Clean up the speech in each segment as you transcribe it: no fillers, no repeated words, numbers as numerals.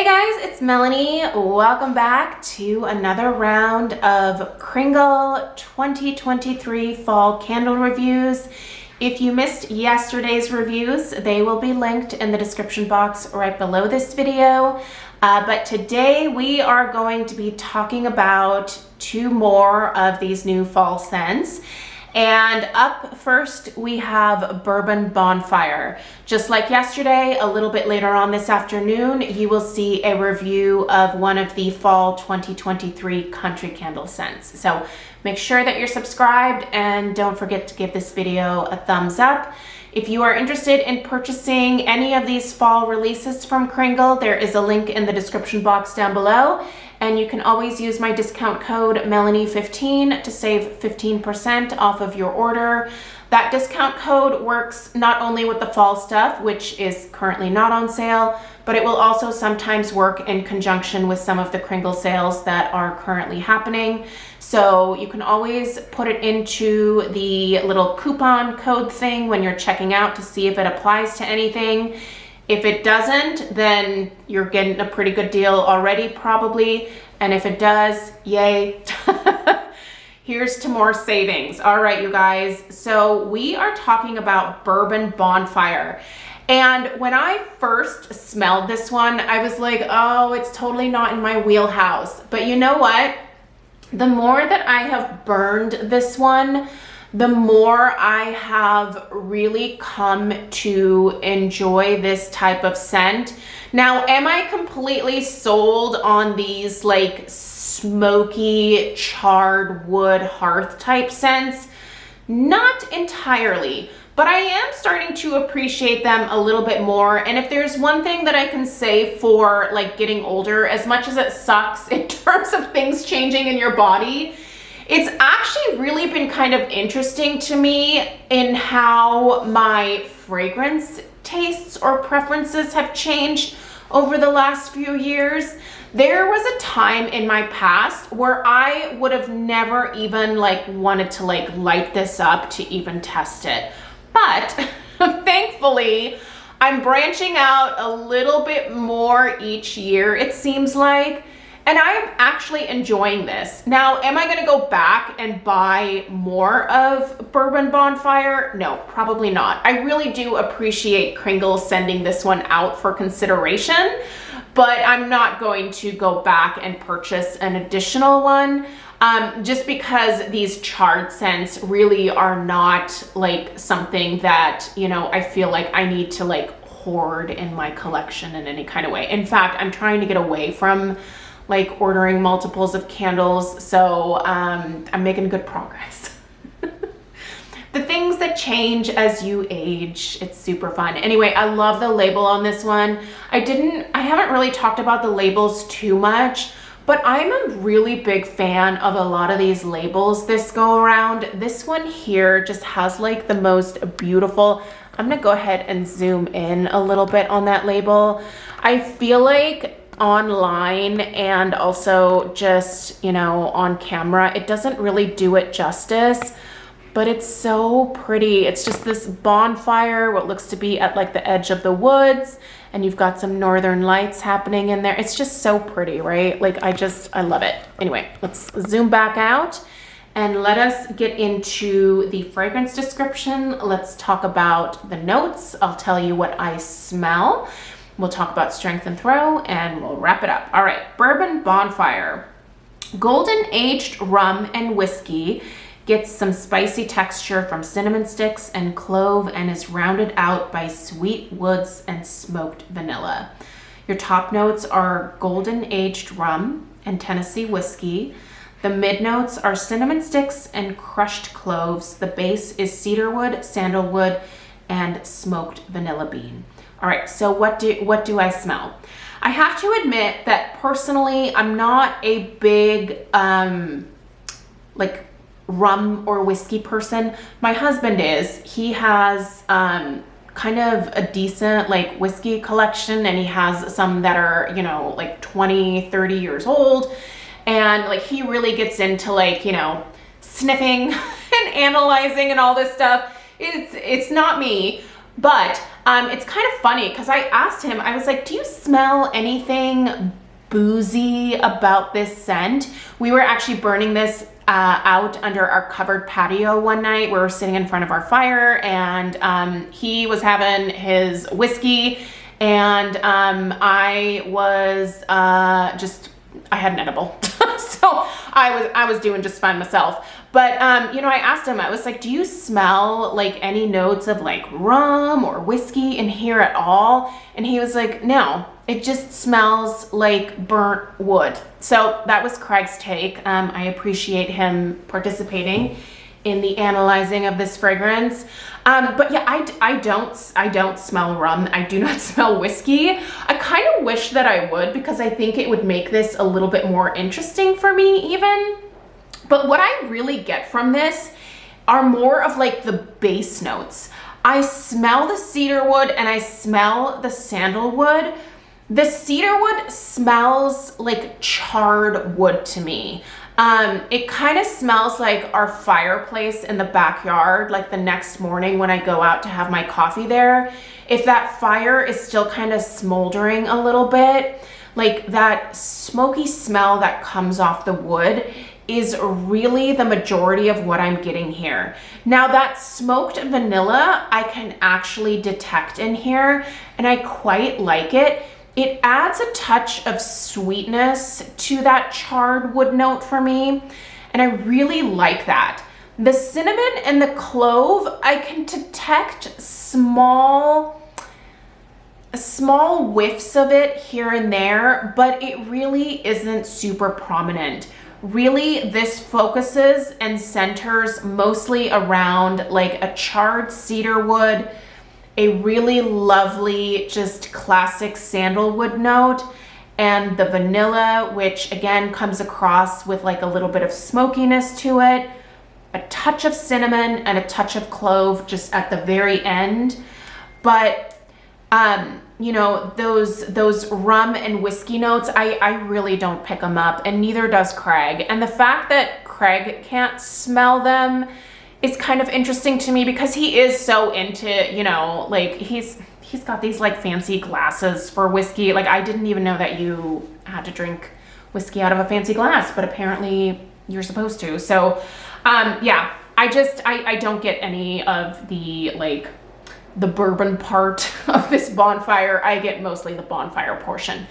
Hey guys, it's Melanie. Welcome back to another round of Kringle 2023 fall candle reviews. If you missed yesterday's reviews, they will be linked in the description box right below this video. But today we are going to be talking about two more of these new fall scents. And up first, we have Bourbon Bonfire. Just like yesterday, a little bit later on this afternoon, you will see a review of one of the fall 2023 country candle scents. So make sure that you're subscribed and don't forget to give this video a thumbs up. If you are interested in purchasing any of these fall releases from Kringle, there is a link in the description box down below. And you can always use my discount code MELANIE15 to save 15% off of your order. That discount code works not only with the fall stuff, which is currently not on sale, but it will also sometimes work in conjunction with some of the Kringle sales that are currently happening. So you can always put it into the little coupon code thing when you're checking out to see if it applies to anything. If it doesn't, then you're getting a pretty good deal already, probably. And if it does, yay. Here's to more savings. All right, you guys. So we are talking about Bourbon Bonfire. And when I first smelled this one, I was like, oh, it's totally not in my wheelhouse. But you know what? The more that I have burned this one, the more I have really come to enjoy this type of scent. Now, am I completely sold on these like smoky, charred wood hearth type scents? Not entirely, but I am starting to appreciate them a little bit more. And if there's one thing that I can say for like getting older, as much as it sucks in terms of things changing in your body, it's actually really been kind of interesting to me in how my fragrance tastes or preferences have changed over the last few years. There was a time in my past where I would have never even like wanted to like light this up to even test it. But thankfully, I'm branching out a little bit more each year, it seems like. And I'm actually enjoying this. Now, am I gonna go back and buy more of Bourbon Bonfire? No, probably not. I really do appreciate Kringle sending this one out for consideration, but I'm not going to go back and purchase an additional one just because these charred scents really are not like something that, you know, I feel like I need to like hoard in my collection in any kind of way. In fact, I'm trying to get away from like ordering multiples of candles, so I'm making good progress. The things that change as you age, it's super fun. Anyway, I love the label on this one. I haven't really talked about the labels too much, but I'm a really big fan of a lot of these labels this go around. This one here just has like the most beautiful, I'm gonna go ahead and zoom in a little bit on that label. I feel like online and also just, you know, on camera, it doesn't really do it justice, but it's so pretty. It's just this bonfire, what looks to be at like the edge of the woods, and you've got some northern lights happening in there. It's just so pretty, right? Like I love it. Anyway, let's zoom back out and let us get into the fragrance description. Let's talk about the notes. I'll tell you what I smell. We'll talk about strength and throw, and we'll wrap it up. All right, Bourbon Bonfire. Golden aged rum and whiskey gets some spicy texture from cinnamon sticks and clove and is rounded out by sweet woods and smoked vanilla. Your top notes are golden aged rum and Tennessee whiskey. The mid notes are cinnamon sticks and crushed cloves. The base is cedarwood, sandalwood, and smoked vanilla bean. All right, so what do I smell? I have to admit that personally, I'm not a big like rum or whiskey person. My husband is. He has kind of a decent like whiskey collection, and he has some that are, you know, like 20, 30 years old. And like he really gets into like, you know, sniffing and analyzing and all this stuff. It's not me. But It's kind of funny because I asked him, I was like, do you smell anything boozy about this scent? We were actually burning this out under our covered patio one night. We were sitting in front of our fire, and he was having his whiskey, and I was I had an edible. So I was doing just fine myself. But, you know, I asked him, I was like, do you smell like any notes of like rum or whiskey in here at all? And he was like, no, it just smells like burnt wood. So that was Craig's take. I appreciate him participating in the analyzing of this fragrance. But yeah, I don't smell rum. I do not smell whiskey. I kind of wish that I would, because I think it would make this a little bit more interesting for me even. But what I really get from this are more of like the base notes. I smell the cedarwood and I smell the sandalwood. The cedarwood smells like charred wood to me. It kind of smells like our fireplace in the backyard, like the next morning when I go out to have my coffee there. If that fire is still kind of smoldering a little bit, like that smoky smell that comes off the wood is really the majority of what I'm getting here. Now that smoked vanilla, I can actually detect in here, and I quite like it. It adds a touch of sweetness to that charred wood note for me, and I really like that. The cinnamon and the clove, I can detect small whiffs of it here and there, but it really isn't super prominent. Really, this focuses and centers mostly around like a charred cedar wood, a really lovely, just classic sandalwood note, and the vanilla, which again comes across with like a little bit of smokiness to it, a touch of cinnamon and a touch of clove just at the very end. But you know, those rum and whiskey notes, I really don't pick them up, and neither does Craig. And the fact that Craig can't smell them is kind of interesting to me, because he is so into, you know, like he's got these like fancy glasses for whiskey. Like, I didn't even know that you had to drink whiskey out of a fancy glass, but apparently you're supposed to. So yeah, I don't get any of the like the bourbon part of this bonfire. I get mostly the bonfire portion.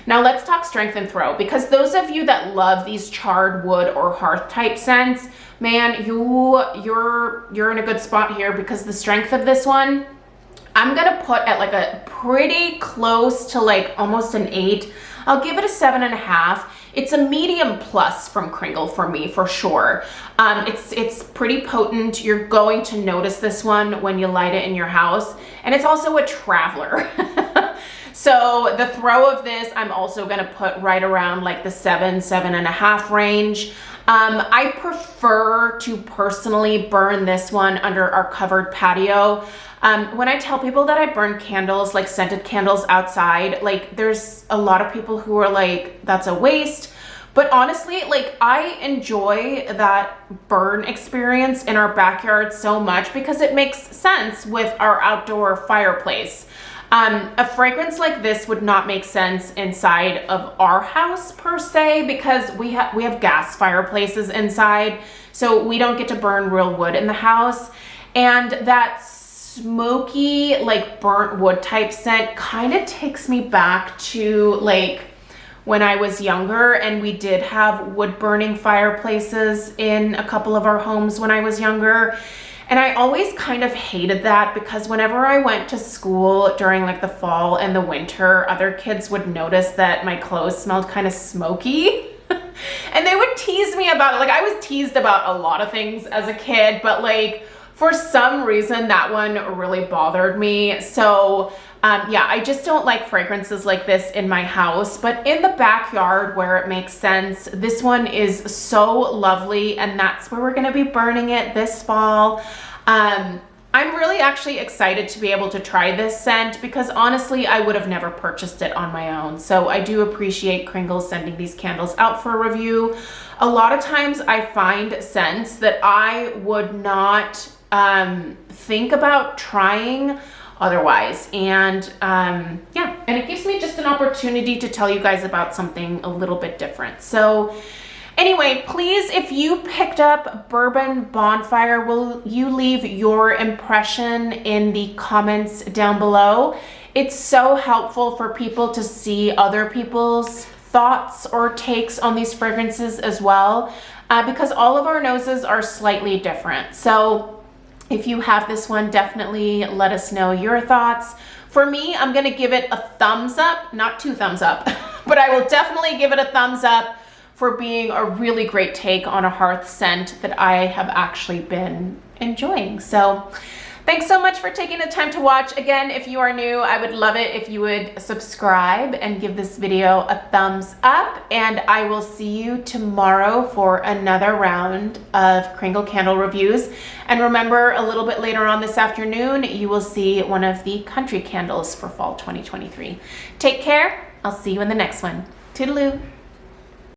Now let's talk strength and throw, because those of you that love these charred wood or hearth type scents, man, you're in a good spot here, because the strength of this one, I'm gonna put at like a pretty close to like almost an 8. I'll give it a 7.5. It's a medium plus from Kringle for me, for sure. It's pretty potent. You're going to notice this one when you light it in your house. And it's also a traveler. So the throw of this, I'm also gonna put right around like the 7.5 range. I prefer to personally burn this one under our covered patio. When I tell people that I burn candles, like scented candles outside, like there's a lot of people who are like, that's a waste. But honestly, like I enjoy that burn experience in our backyard so much, because it makes sense with our outdoor fireplace. A fragrance like this would not make sense inside of our house per se, because we have gas fireplaces inside, so we don't get to burn real wood in the house. And that smoky, like burnt wood type scent kind of takes me back to like when I was younger, and we did have wood burning fireplaces in a couple of our homes when I was younger. And I always kind of hated that, because whenever I went to school during like the fall and the winter, other kids would notice that my clothes smelled kind of smoky. And they would tease me about it. Like, I was teased about a lot of things as a kid, but like for some reason that one really bothered me. So yeah, I just don't like fragrances like this in my house, but in the backyard where it makes sense, this one is so lovely, and that's where we're gonna be burning it this fall. I'm really actually excited to be able to try this scent, because honestly, I would have never purchased it on my own. So I do appreciate Kringle sending these candles out for a review. A lot of times I find scents that I would not think about trying otherwise. And yeah, and it gives me just an opportunity to tell you guys about something a little bit different. So anyway, please, if you picked up Bourbon Bonfire, will you leave your impression in the comments down below? It's so helpful for people to see other people's thoughts or takes on these fragrances as well, because all of our noses are slightly different. So if you have this one, definitely let us know your thoughts. For me, I'm gonna give it a thumbs up, not 2 thumbs up, but I will definitely give it a thumbs up for being a really great take on a hearth scent that I have actually been enjoying. So thanks so much for taking the time to watch. Again, if you are new, I would love it if you would subscribe and give this video a thumbs up, and I will see you tomorrow for another round of Kringle Candle reviews. And remember, a little bit later on this afternoon, you will see one of the country candles for fall 2023. Take care. I'll see you in the next one. Toodaloo.